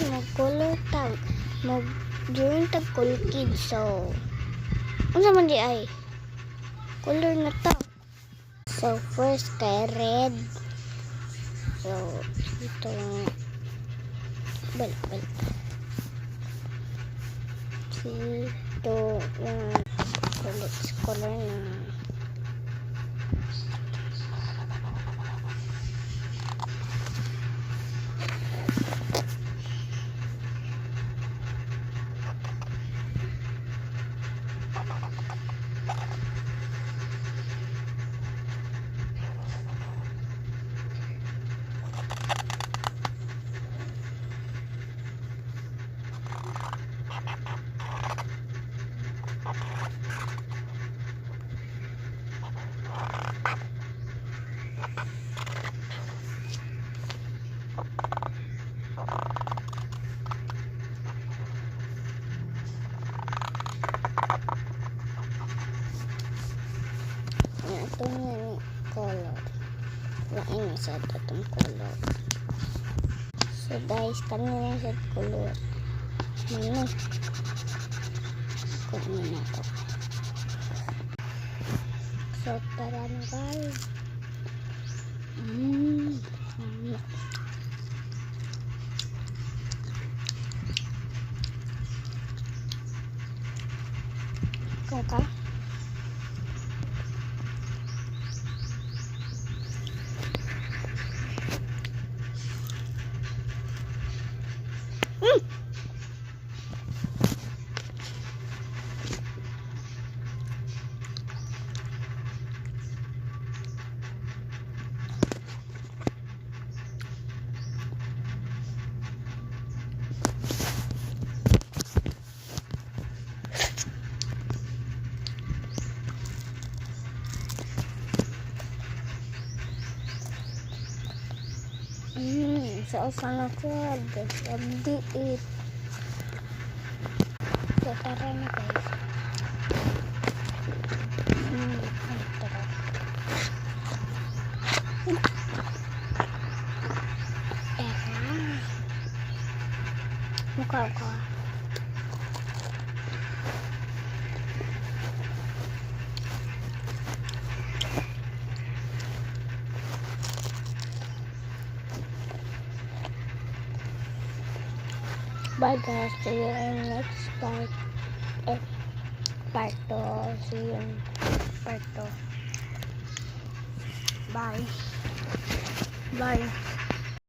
mag-color tag. Mag-drawing tag color kids. So, ano man di ay? Color na to. So, first kay red. So, ito. Balik. Ito yung color na. Ito yung color. Lain sa itong color. So guys, kami na sa color. Ano? Kung ano na ito. So tara na guys. Kung ka? So, sana ko update. So, tara na guys. Tara. Mukha ko. Bye guys, see you in next part. Part 2. See you in part 2. Bye.